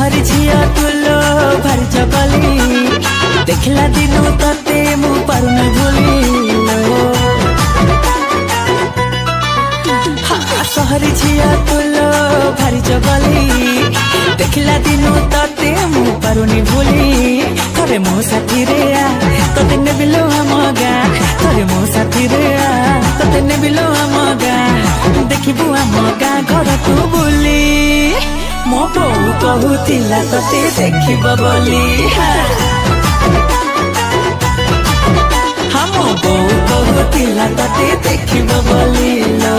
सहरी झिया तुलो भारी जगली देखला दिनु तते मु पारुन भूली सहरी झिया तुलो भारी जगली देखला दिनु तते मु पारुनी भूली थरे मो साथी रे आ तते ने बिलो हमगा थरे मो साथी रे आ तते ने बिलो हमगा देखिबु हमगा घर तू बुली मो बो कहूतिला तते देखिब बोली हम बो कहूतिला तते देखिब बोली लो।